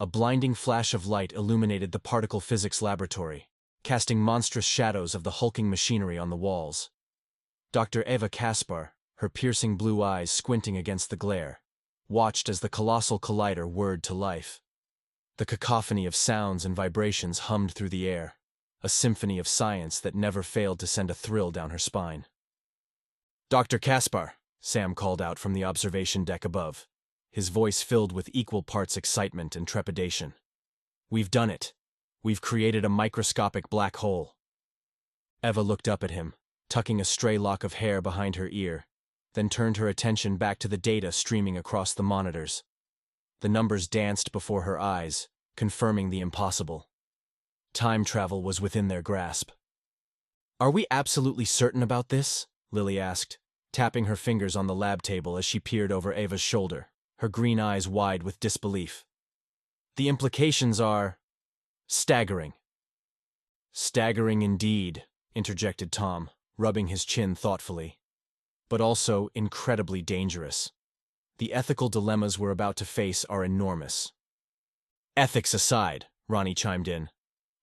A blinding flash of light illuminated the particle physics laboratory, casting monstrous shadows of the hulking machinery on the walls. Dr. Eva Kaspar, her piercing blue eyes squinting against the glare, watched as the colossal collider whirred to life. The cacophony of sounds and vibrations hummed through the air, a symphony of science that never failed to send a thrill down her spine. "Dr. Kaspar," Sam called out from the observation deck above, his voice filled with equal parts excitement and trepidation. "We've done it. We've created a microscopic black hole." Eva looked up at him, tucking a stray lock of hair behind her ear, then turned her attention back to the data streaming across the monitors. The numbers danced before her eyes, confirming the impossible. Time travel was within their grasp. "Are we absolutely certain about this?" Lily asked, tapping her fingers on the lab table as she peered over Ava's shoulder, her green eyes wide with disbelief. "The implications are staggering." "Staggering indeed," interjected Tom, rubbing his chin thoughtfully. "But also incredibly dangerous. The ethical dilemmas we're about to face are enormous." "Ethics aside," Ronnie chimed in,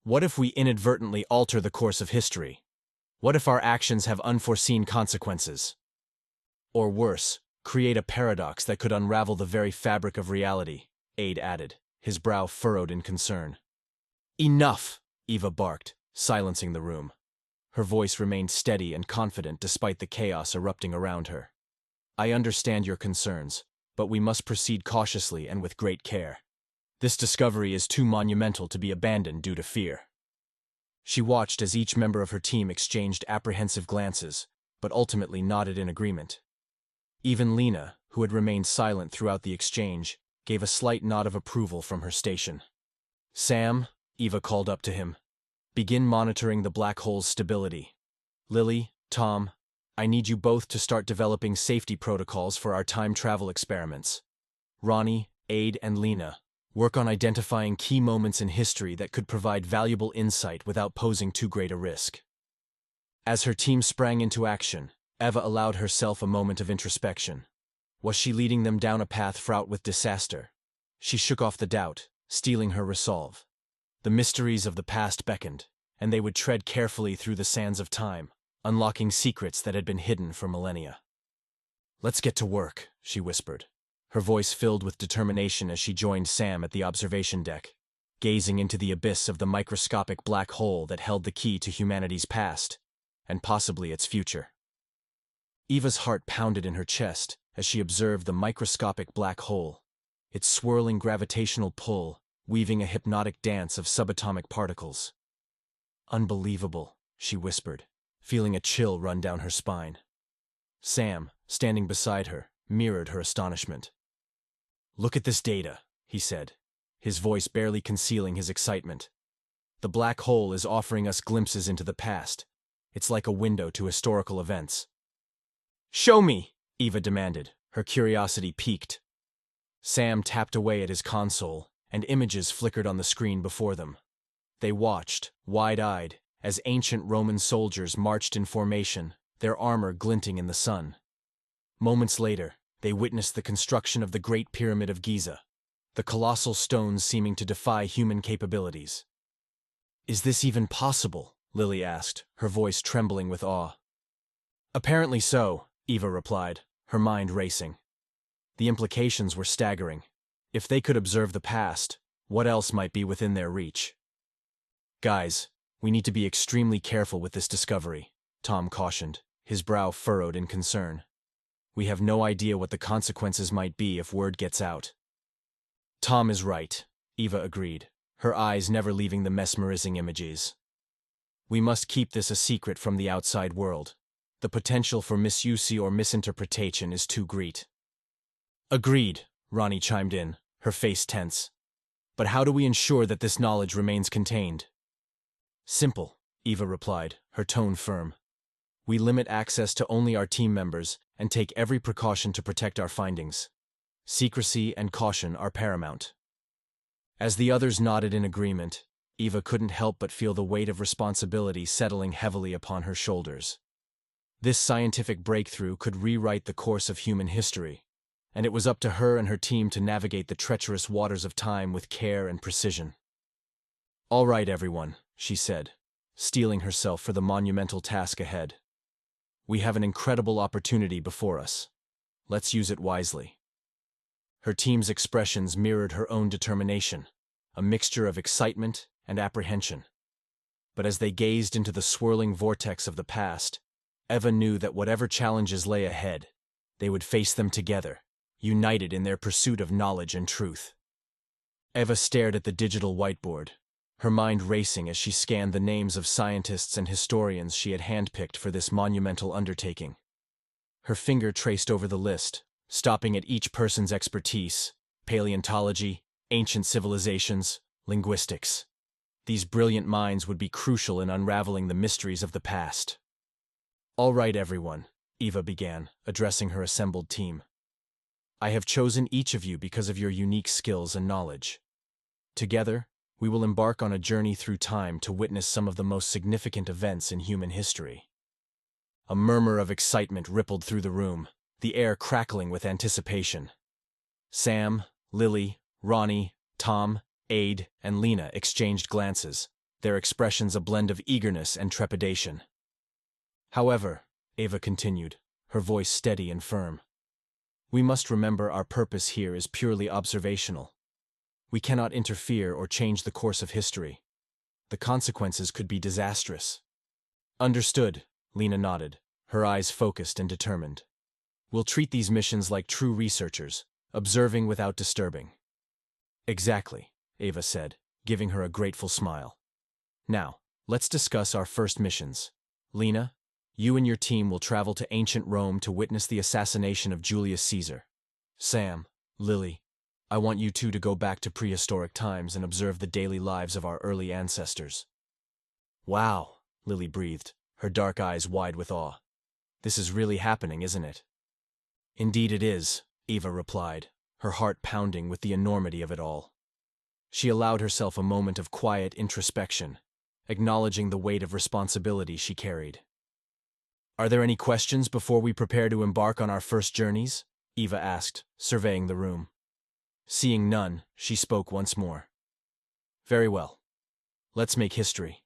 "what if we inadvertently alter the course of history? What if our actions have unforeseen consequences? Or worse, create a paradox that could unravel the very fabric of reality," Aide added, his brow furrowed in concern. "Enough!" Eva barked, silencing the room. Her voice remained steady and confident despite the chaos erupting around her. "I understand your concerns, but we must proceed cautiously and with great care. This discovery is too monumental to be abandoned due to fear." She watched as each member of her team exchanged apprehensive glances, but ultimately nodded in agreement. Even Lena, who had remained silent throughout the exchange, gave a slight nod of approval from her station. "Sam," Eva called up to him, "begin monitoring the black hole's stability. Lily, Tom, I need you both to start developing safety protocols for our time travel experiments. Ronnie, Aide, and Lena, work on identifying key moments in history that could provide valuable insight without posing too great a risk." As her team sprang into action, Eva allowed herself a moment of introspection. Was she leading them down a path fraught with disaster? She shook off the doubt, steeling her resolve. The mysteries of the past beckoned, and they would tread carefully through the sands of time, unlocking secrets that had been hidden for millennia. "Let's get to work," she whispered, her voice filled with determination as she joined Sam at the observation deck, gazing into the abyss of the microscopic black hole that held the key to humanity's past, and possibly its future. Eva's heart pounded in her chest as she observed the microscopic black hole, its swirling gravitational pull weaving a hypnotic dance of subatomic particles. "Unbelievable," she whispered, feeling a chill run down her spine. Sam, standing beside her, mirrored her astonishment. "Look at this data," he said, his voice barely concealing his excitement. "The black hole is offering us glimpses into the past. It's like a window to historical events." "Show me," Eva demanded, her curiosity piqued. Sam tapped away at his console, and images flickered on the screen before them. They watched, wide-eyed, as ancient Roman soldiers marched in formation, their armor glinting in the sun. Moments later, they witnessed the construction of the Great Pyramid of Giza, the colossal stones seeming to defy human capabilities. "Is this even possible?" Lily asked, her voice trembling with awe. "Apparently so," Eva replied, her mind racing. The implications were staggering. If they could observe the past, what else might be within their reach? "Guys, we need to be extremely careful with this discovery," Tom cautioned, his brow furrowed in concern. "We have no idea what the consequences might be if word gets out." "Tom is right," Eva agreed, her eyes never leaving the mesmerizing images. "We must keep this a secret from the outside world. The potential for misuse or misinterpretation is too great." "Agreed," Ronnie chimed in, her face tense. "But how do we ensure that this knowledge remains contained?" "Simple," Eva replied, her tone firm. "We limit access to only our team members and take every precaution to protect our findings. Secrecy and caution are paramount." As the others nodded in agreement, Eva couldn't help but feel the weight of responsibility settling heavily upon her shoulders. This scientific breakthrough could rewrite the course of human history, and it was up to her and her team to navigate the treacherous waters of time with care and precision. "All right, everyone," she said, steeling herself for the monumental task ahead. "We have an incredible opportunity before us. Let's use it wisely." Her team's expressions mirrored her own determination, a mixture of excitement and apprehension. But as they gazed into the swirling vortex of the past, Eva knew that whatever challenges lay ahead, they would face them together, united in their pursuit of knowledge and truth. Eva stared at the digital whiteboard, her mind racing as she scanned the names of scientists and historians she had handpicked for this monumental undertaking. Her finger traced over the list, stopping at each person's expertise: paleontology, ancient civilizations, linguistics. These brilliant minds would be crucial in unraveling the mysteries of the past. "All right, everyone," Eva began, addressing her assembled team. "I have chosen each of you because of your unique skills and knowledge. Together, we will embark on a journey through time to witness some of the most significant events in human history." A murmur of excitement rippled through the room, the air crackling with anticipation. Sam, Lily, Ronnie, Tom, Aide, and Lena exchanged glances, their expressions a blend of eagerness and trepidation. "However," Eva continued, her voice steady and firm, "we must remember our purpose here is purely observational. We cannot interfere or change the course of history. The consequences could be disastrous." "Understood," Lena nodded, her eyes focused and determined. "We'll treat these missions like true researchers, observing without disturbing." "Exactly," Eva said, giving her a grateful smile. "Now, let's discuss our first missions. Lena, you and your team will travel to ancient Rome to witness the assassination of Julius Caesar. Sam, Lily, I want you two to go back to prehistoric times and observe the daily lives of our early ancestors." "Wow," Lily breathed, her dark eyes wide with awe. "This is really happening, isn't it?" "Indeed it is," Eva replied, her heart pounding with the enormity of it all. She allowed herself a moment of quiet introspection, acknowledging the weight of responsibility she carried. "Are there any questions before we prepare to embark on our first journeys?" Eva asked, surveying the room. Seeing none, she spoke once more. "Very well. Let's make history."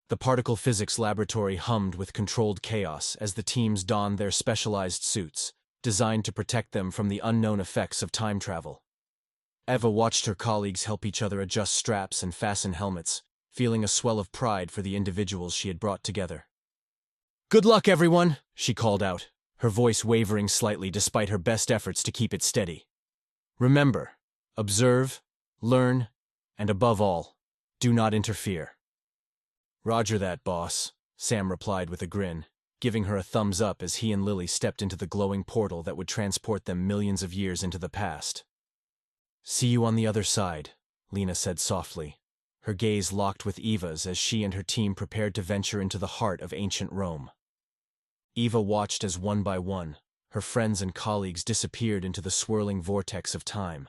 The particle physics laboratory hummed with controlled chaos as the teams donned their specialized suits, designed to protect them from the unknown effects of time travel. Eva watched her colleagues help each other adjust straps and fasten helmets, feeling a swell of pride for the individuals she had brought together. "Good luck, everyone," she called out, her voice wavering slightly despite her best efforts to keep it steady. "Remember, observe, learn, and above all, do not interfere." "Roger that, boss," Sam replied with a grin, giving her a thumbs up as he and Lily stepped into the glowing portal that would transport them millions of years into the past. "See you on the other side," Lena said softly, her gaze locked with Eva's as she and her team prepared to venture into the heart of ancient Rome. Eva watched as one by one, her friends and colleagues disappeared into the swirling vortex of time,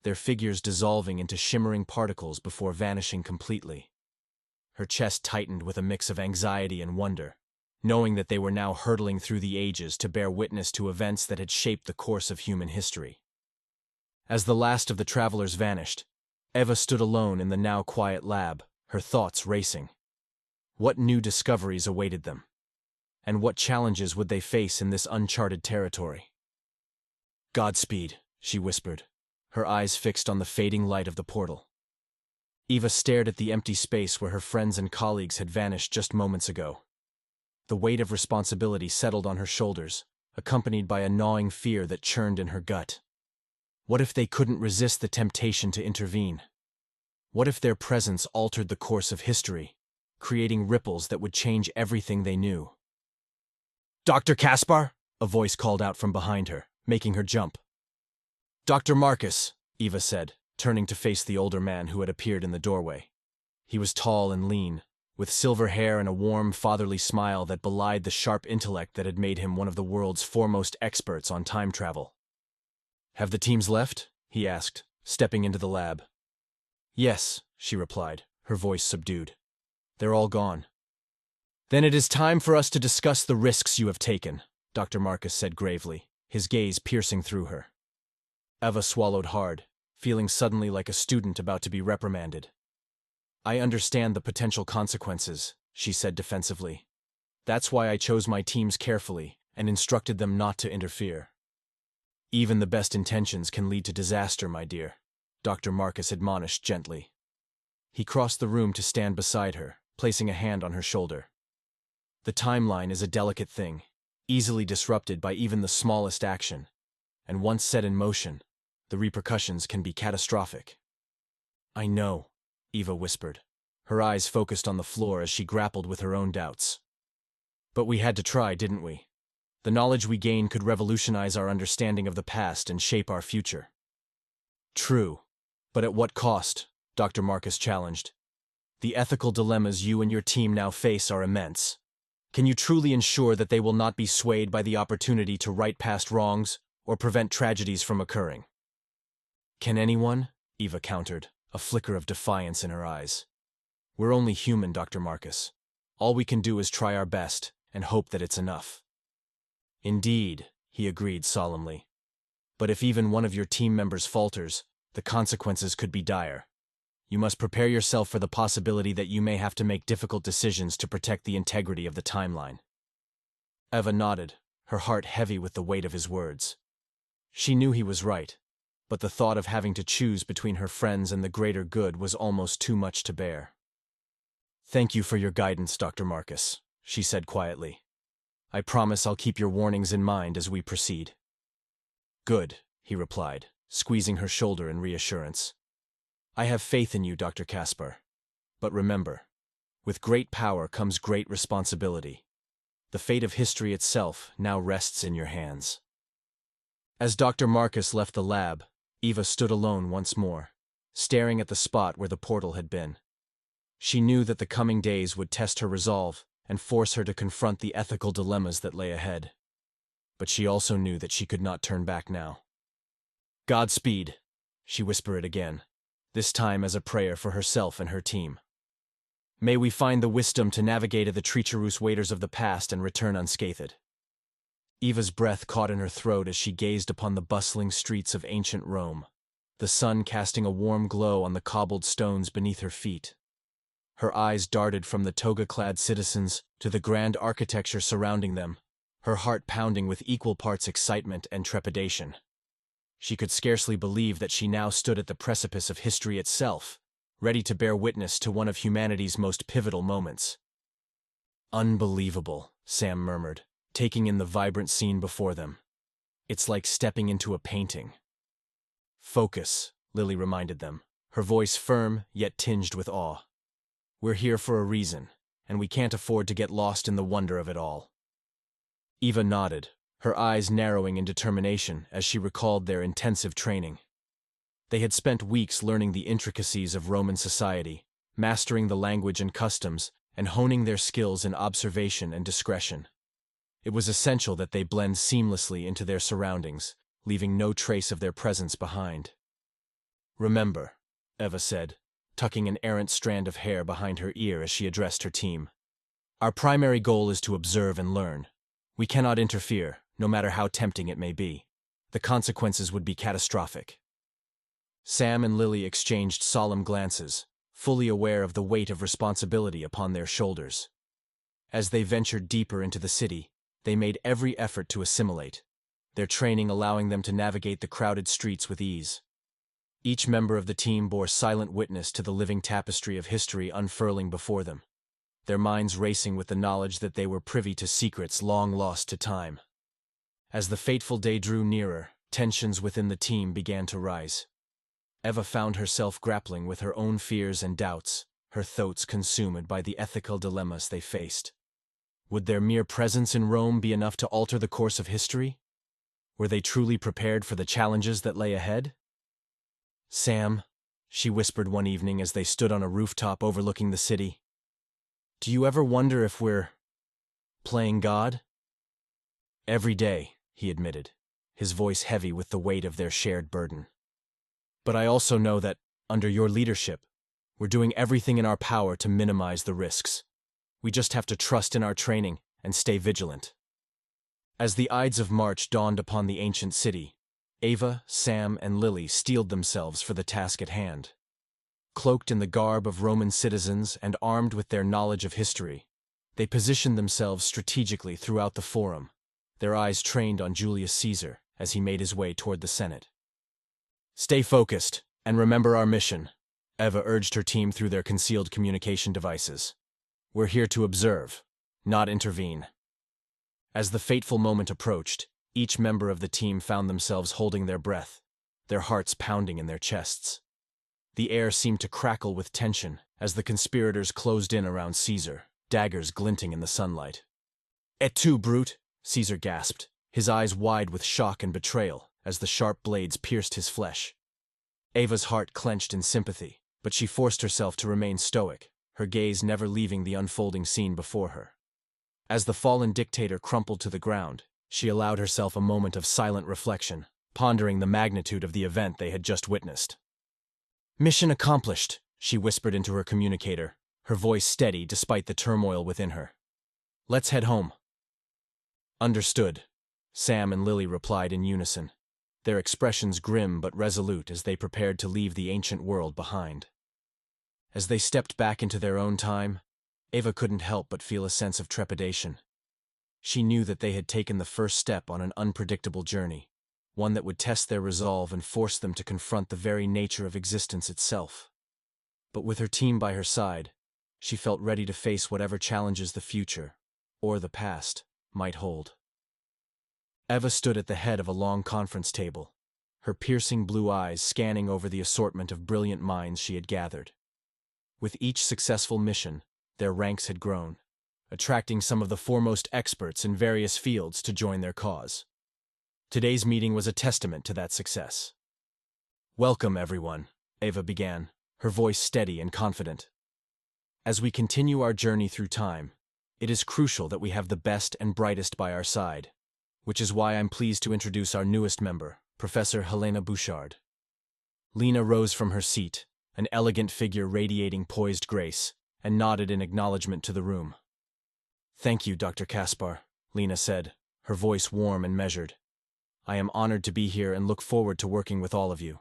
their figures dissolving into shimmering particles before vanishing completely. Her chest tightened with a mix of anxiety and wonder, knowing that they were now hurtling through the ages to bear witness to events that had shaped the course of human history. As the last of the travelers vanished, Eva stood alone in the now quiet lab, her thoughts racing. What new discoveries awaited them? And what challenges would they face in this uncharted territory? "Godspeed," she whispered, her eyes fixed on the fading light of the portal. Eva stared at the empty space where her friends and colleagues had vanished just moments ago. The weight of responsibility settled on her shoulders, accompanied by a gnawing fear that churned in her gut. What if they couldn't resist the temptation to intervene? What if their presence altered the course of history, creating ripples that would change everything they knew? "Dr. Kaspar?" a voice called out from behind her, making her jump. "Dr. Marcus," Eva said, turning to face the older man who had appeared in the doorway. He was tall and lean, with silver hair and a warm, fatherly smile that belied the sharp intellect that had made him one of the world's foremost experts on time travel. "Have the teams left?" he asked, stepping into the lab. "Yes," she replied, her voice subdued. "They're all gone." "Then it is time for us to discuss the risks you have taken," Dr. Marcus said gravely, his gaze piercing through her. Eva swallowed hard, feeling suddenly like a student about to be reprimanded. "I understand the potential consequences," she said defensively. "That's why I chose my teams carefully and instructed them not to interfere." "Even the best intentions can lead to disaster, my dear," Dr. Marcus admonished gently. He crossed the room to stand beside her, placing a hand on her shoulder. "The timeline is a delicate thing, easily disrupted by even the smallest action, and once set in motion, the repercussions can be catastrophic." "I know," Eva whispered, her eyes focused on the floor as she grappled with her own doubts. "But we had to try, didn't we? The knowledge we gained could revolutionize our understanding of the past and shape our future." "True, but at what cost?" Dr. Marcus challenged. "The ethical dilemmas you and your team now face are immense. Can you truly ensure that they will not be swayed by the opportunity to right past wrongs or prevent tragedies from occurring?" "Can anyone?" Eva countered, a flicker of defiance in her eyes. "We're only human, Dr. Marcus. All we can do is try our best and hope that it's enough." "Indeed," he agreed solemnly. "But if even one of your team members falters, the consequences could be dire. You must prepare yourself for the possibility that you may have to make difficult decisions to protect the integrity of the timeline." Eva nodded, her heart heavy with the weight of his words. She knew he was right, but the thought of having to choose between her friends and the greater good was almost too much to bear. "Thank you for your guidance, Dr. Marcus," she said quietly. "I promise I'll keep your warnings in mind as we proceed." "Good," he replied, squeezing her shoulder in reassurance. "I have faith in you, Dr. Kaspar. But remember, with great power comes great responsibility. The fate of history itself now rests in your hands." As Dr. Marcus left the lab, Eva stood alone once more, staring at the spot where the portal had been. She knew that the coming days would test her resolve and force her to confront the ethical dilemmas that lay ahead. But she also knew that she could not turn back now. "Godspeed," she whispered again, this time as a prayer for herself and her team. "May we find the wisdom to navigate the treacherous waters of the past and return unscathed." Eva's breath caught in her throat as she gazed upon the bustling streets of ancient Rome, the sun casting a warm glow on the cobbled stones beneath her feet. Her eyes darted from the toga-clad citizens to the grand architecture surrounding them, her heart pounding with equal parts excitement and trepidation. She could scarcely believe that she now stood at the precipice of history itself, ready to bear witness to one of humanity's most pivotal moments. "Unbelievable," Sam murmured, taking in the vibrant scene before them. "It's like stepping into a painting." "Focus," Lily reminded them, her voice firm yet tinged with awe. "We're here for a reason, and we can't afford to get lost in the wonder of it all." Eva nodded, her eyes narrowing in determination as she recalled their intensive training. They had spent weeks learning the intricacies of Roman society, mastering the language and customs, and honing their skills in observation and discretion. It was essential that they blend seamlessly into their surroundings, leaving no trace of their presence behind. "Remember," Eva said, tucking an errant strand of hair behind her ear as she addressed her team. "Our primary goal is to observe and learn. We cannot interfere, no matter how tempting it may be. The consequences would be catastrophic." Sam and Lily exchanged solemn glances, fully aware of the weight of responsibility upon their shoulders. As they ventured deeper into the city, they made every effort to assimilate, their training allowing them to navigate the crowded streets with ease. Each member of the team bore silent witness to the living tapestry of history unfurling before them, their minds racing with the knowledge that they were privy to secrets long lost to time. As the fateful day drew nearer, tensions within the team began to rise. Eva found herself grappling with her own fears and doubts, her thoughts consumed by the ethical dilemmas they faced. Would their mere presence in Rome be enough to alter the course of history? Were they truly prepared for the challenges that lay ahead? "Sam," she whispered one evening as they stood on a rooftop overlooking the city, "do you ever wonder if we're playing God?" "Every day," he admitted, his voice heavy with the weight of their shared burden. "But I also know that, under your leadership, we're doing everything in our power to minimize the risks. We just have to trust in our training and stay vigilant." As the Ides of March dawned upon the ancient city, Ava, Sam, and Lily steeled themselves for the task at hand. Cloaked in the garb of Roman citizens and armed with their knowledge of history, they positioned themselves strategically throughout the forum, their eyes trained on Julius Caesar as he made his way toward the Senate. "Stay focused, and remember our mission," Eva urged her team through their concealed communication devices. "We're here to observe, not intervene." As the fateful moment approached, each member of the team found themselves holding their breath, their hearts pounding in their chests. The air seemed to crackle with tension as the conspirators closed in around Caesar, daggers glinting in the sunlight. "Et tu, brute!" Caesar gasped, his eyes wide with shock and betrayal as the sharp blades pierced his flesh. Ava's heart clenched in sympathy, but she forced herself to remain stoic, her gaze never leaving the unfolding scene before her. As the fallen dictator crumpled to the ground, she allowed herself a moment of silent reflection, pondering the magnitude of the event they had just witnessed. "Mission accomplished," she whispered into her communicator, her voice steady despite the turmoil within her. "Let's head home." "Understood," Sam and Lily replied in unison, their expressions grim but resolute as they prepared to leave the ancient world behind. As they stepped back into their own time, Ava couldn't help but feel a sense of trepidation. She knew that they had taken the first step on an unpredictable journey, one that would test their resolve and force them to confront the very nature of existence itself. But with her team by her side, she felt ready to face whatever challenges the future, or the past, might hold. Eva stood at the head of a long conference table, her piercing blue eyes scanning over the assortment of brilliant minds she had gathered. With each successful mission, their ranks had grown, attracting some of the foremost experts in various fields to join their cause. Today's meeting was a testament to that success. "Welcome, everyone," Ava began, her voice steady and confident. "As we continue our journey through time, it is crucial that we have the best and brightest by our side, which is why I'm pleased to introduce our newest member, Professor Helena Bouchard." Lena rose from her seat, an elegant figure radiating poised grace, and nodded in acknowledgement to the room. "Thank you, Dr. Kaspar," Lena said, her voice warm and measured. "I am honored to be here and look forward to working with all of you."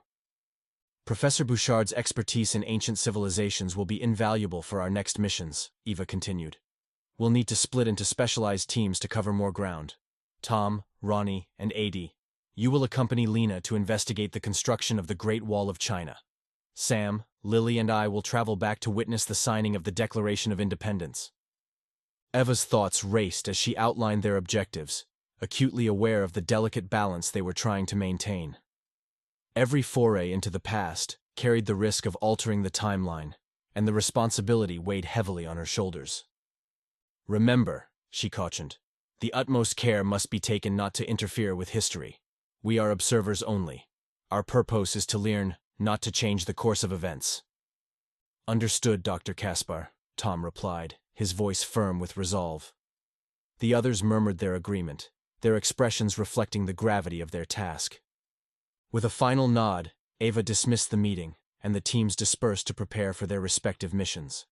"Professor Bouchard's expertise in ancient civilizations will be invaluable for our next missions," Eva continued. "We'll need to split into specialized teams to cover more ground. Tom, Ronnie, and Adi, you will accompany Lena to investigate the construction of the Great Wall of China. Sam, Lily, and I will travel back to witness the signing of the Declaration of Independence." Eva's thoughts raced as she outlined their objectives, acutely aware of the delicate balance they were trying to maintain. Every foray into the past carried the risk of altering the timeline, and the responsibility weighed heavily on her shoulders. "Remember," she cautioned, "the utmost care must be taken not to interfere with history. We are observers only. Our purpose is to learn, not to change the course of events." "Understood, Dr. Kaspar," Tom replied, his voice firm with resolve. The others murmured their agreement, their expressions reflecting the gravity of their task. With a final nod, Ava dismissed the meeting, and the teams dispersed to prepare for their respective missions.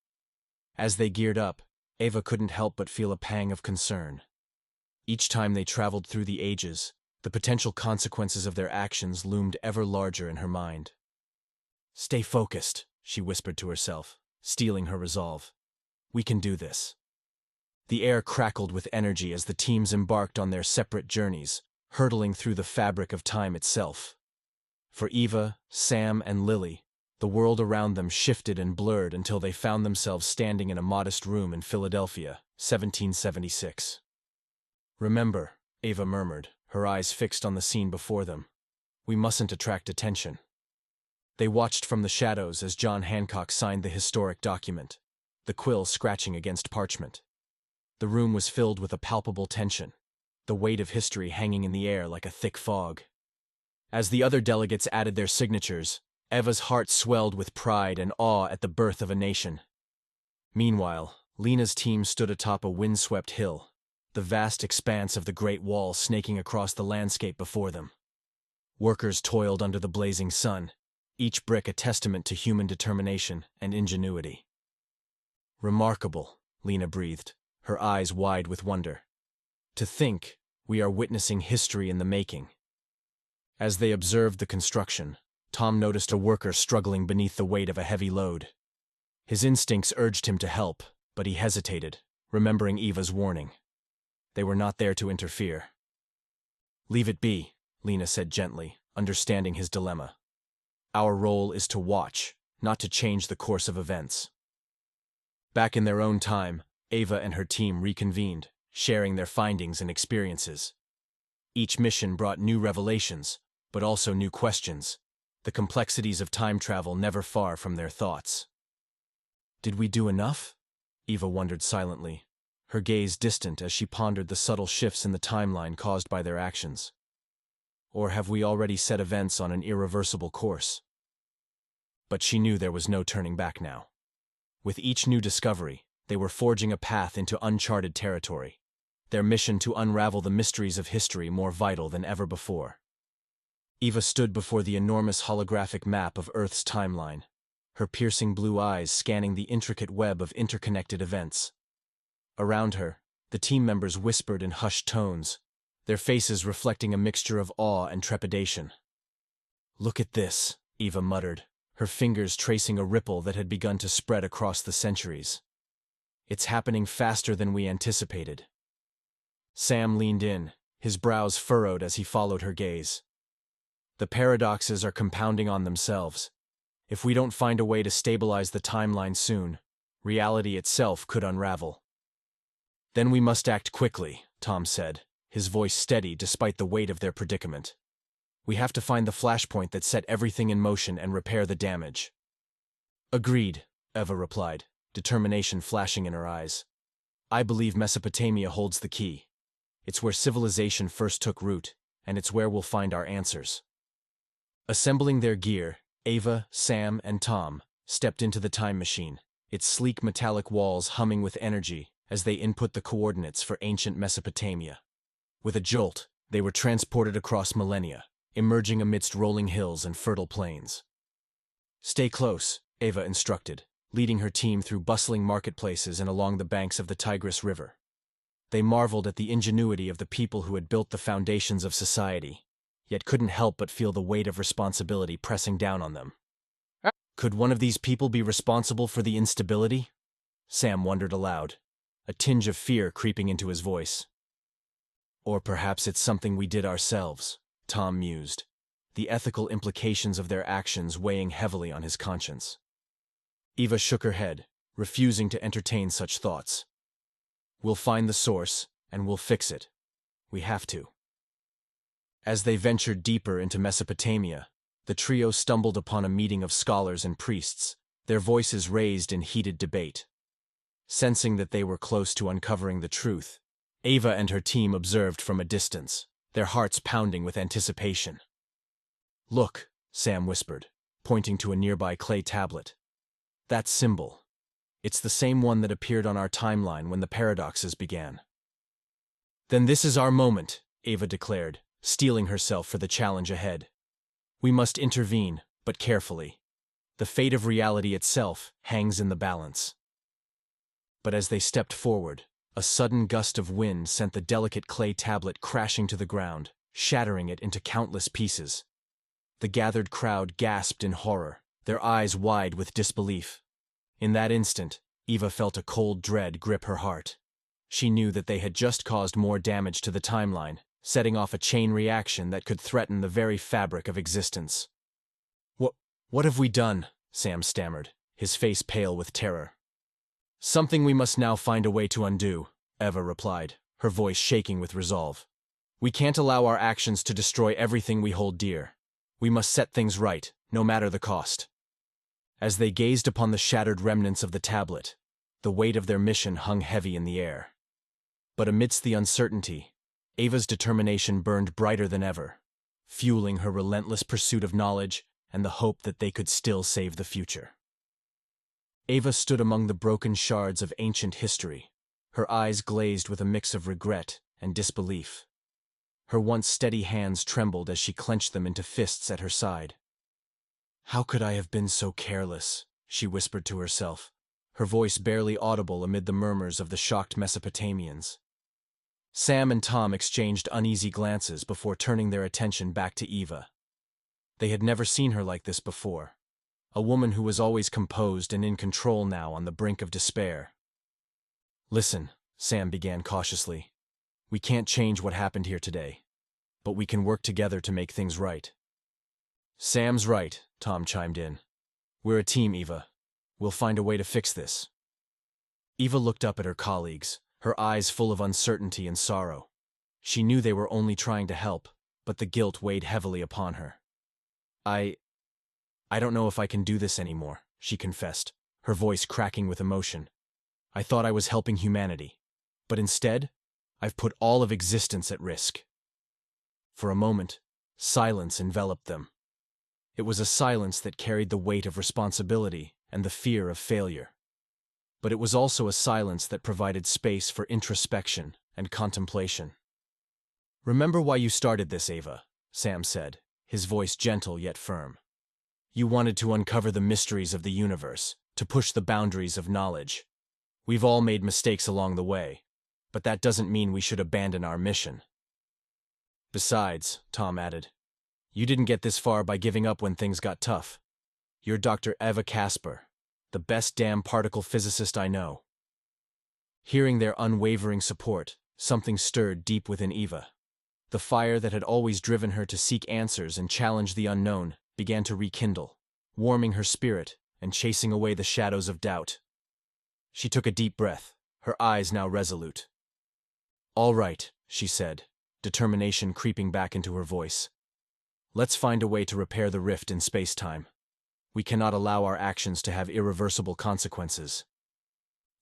As they geared up, Ava couldn't help but feel a pang of concern. Each time they traveled through the ages, the potential consequences of their actions loomed ever larger in her mind. "Stay focused," she whispered to herself, steeling her resolve. "We can do this." The air crackled with energy as the teams embarked on their separate journeys, hurtling through the fabric of time itself. For Eva, Sam, and Lily, the world around them shifted and blurred until they found themselves standing in a modest room in Philadelphia, 1776. "Remember," Ava murmured, her eyes fixed on the scene before them. "We mustn't attract attention." They watched from the shadows as John Hancock signed the historic document, the quill scratching against parchment. The room was filled with a palpable tension, the weight of history hanging in the air like a thick fog. As the other delegates added their signatures, Eva's heart swelled with pride and awe at the birth of a nation. Meanwhile, Lena's team stood atop a windswept hill, the vast expanse of the Great Wall snaking across the landscape before them. Workers toiled under the blazing sun, each brick a testament to human determination and ingenuity. "Remarkable," Lena breathed, her eyes wide with wonder. "To think, We are witnessing history in the making. As they observed the construction, Tom noticed a worker struggling beneath the weight of a heavy load. His instincts urged him to help, but he hesitated, remembering Eva's warning. They were not there to interfere. "Leave it be," Lena said gently, understanding his dilemma. "Our role is to watch, not to change the course of events." Back in their own time, Ava and her team reconvened, sharing their findings and experiences. Each mission brought new revelations, but also new questions, the complexities of time travel never far from their thoughts. "Did we do enough?" Eva wondered silently, her gaze distant as she pondered the subtle shifts in the timeline caused by their actions. Or have we already set events on an irreversible course? But she knew there was no turning back now. With each new discovery, they were forging a path into uncharted territory, their mission to unravel the mysteries of history more vital than ever before. Eva stood before the enormous holographic map of Earth's timeline, her piercing blue eyes scanning the intricate web of interconnected events. Around her, the team members whispered in hushed tones, their faces reflecting a mixture of awe and trepidation. "Look at this," Eva muttered, her fingers tracing a ripple that had begun to spread across the centuries. "It's happening faster than we anticipated." Sam leaned in, his brows furrowed as he followed her gaze. "The paradoxes are compounding on themselves. If we don't find a way to stabilize the timeline soon, reality itself could unravel." "Then we must act quickly," Tom said, his voice steady despite the weight of their predicament. "We have to find the flashpoint that set everything in motion and repair the damage." "Agreed," Eva replied, determination flashing in her eyes. "I believe Mesopotamia holds the key. It's where civilization first took root, and it's where we'll find our answers." Assembling their gear, Ava, Sam, and Tom stepped into the time machine, its sleek metallic walls humming with energy as they input the coordinates for ancient Mesopotamia. With a jolt, they were transported across millennia, emerging amidst rolling hills and fertile plains. "Stay close," Ava instructed, leading her team through bustling marketplaces and along the banks of the Tigris River. They marveled at the ingenuity of the people who had built the foundations of society, yet couldn't help but feel the weight of responsibility pressing down on them. Could one of these people be responsible for the instability? Sam wondered aloud, a tinge of fear creeping into his voice. "Or perhaps it's something we did ourselves," Tom mused, the ethical implications of their actions weighing heavily on his conscience. Eva shook her head, refusing to entertain such thoughts. "We'll find the source, and we'll fix it. We have to." As they ventured deeper into Mesopotamia, the trio stumbled upon a meeting of scholars and priests, their voices raised in heated debate. Sensing that they were close to uncovering the truth, Ava and her team observed from a distance, their hearts pounding with anticipation. "Look," Sam whispered, pointing to a nearby clay tablet. "That symbol. It's the same one that appeared on our timeline when the paradoxes began." "Then this is our moment," Ava declared, steeling herself for the challenge ahead. "We must intervene, but carefully. The fate of reality itself hangs in the balance." But as they stepped forward, a sudden gust of wind sent the delicate clay tablet crashing to the ground, shattering it into countless pieces. The gathered crowd gasped in horror, their eyes wide with disbelief. In that instant, Eva felt a cold dread grip her heart. She knew that they had just caused more damage to the timeline, setting off a chain reaction that could threaten the very fabric of existence. What have we done?" Sam stammered, his face pale with terror. "Something we must now find a way to undo," Eva replied, her voice shaking with resolve. "We can't allow our actions to destroy everything we hold dear. We must set things right, no matter the cost." As they gazed upon the shattered remnants of the tablet, the weight of their mission hung heavy in the air. But amidst the uncertainty, Ava's determination burned brighter than ever, fueling her relentless pursuit of knowledge and the hope that they could still save the future. Ava stood among the broken shards of ancient history, her eyes glazed with a mix of regret and disbelief. Her once steady hands trembled as she clenched them into fists at her side. "How could I have been so careless?" she whispered to herself, her voice barely audible amid the murmurs of the shocked Mesopotamians. Sam and Tom exchanged uneasy glances before turning their attention back to Eva. They had never seen her like this before. A woman who was always composed and in control now on the brink of despair. "Listen," Sam began cautiously. "We can't change what happened here today, but we can work together to make things right." "Sam's right," Tom chimed in. "We're a team, Eva. We'll find a way to fix this." Eva looked up at her colleagues, her eyes full of uncertainty and sorrow. She knew they were only trying to help, but the guilt weighed heavily upon her. I don't know if I can do this anymore," she confessed, her voice cracking with emotion. "I thought I was helping humanity, but instead, I've put all of existence at risk." For a moment, silence enveloped them. It was a silence that carried the weight of responsibility and the fear of failure. But it was also a silence that provided space for introspection and contemplation. "Remember why you started this, Eva," Sam said, his voice gentle yet firm. "You wanted to uncover the mysteries of the universe, to push the boundaries of knowledge. We've all made mistakes along the way, but that doesn't mean we should abandon our mission." "Besides," Tom added, "you didn't get this far by giving up when things got tough. You're Dr. Eva Casper, the best damn particle physicist I know." Hearing their unwavering support, something stirred deep within Eva. The fire that had always driven her to seek answers and challenge the unknown began to rekindle, warming her spirit and chasing away the shadows of doubt. She took a deep breath, her eyes now resolute. "All right," she said, determination creeping back into her voice. "Let's find a way to repair the rift in space-time. We cannot allow our actions to have irreversible consequences."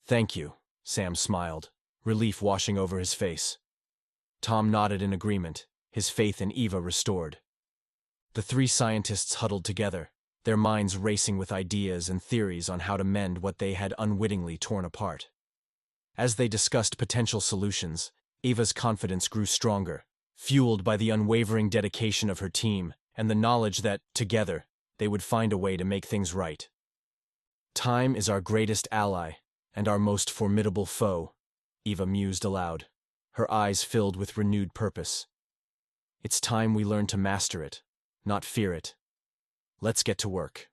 "Thank you," Sam smiled, relief washing over his face. Tom nodded in agreement, his faith in Eva restored. The three scientists huddled together, their minds racing with ideas and theories on how to mend what they had unwittingly torn apart. As they discussed potential solutions, Eva's confidence grew stronger, fueled by the unwavering dedication of her team and the knowledge that, together, they would find a way to make things right. "Time is our greatest ally and our most formidable foe," Eva mused aloud, her eyes filled with renewed purpose. "It's time we learn to master it, not fear it. Let's get to work."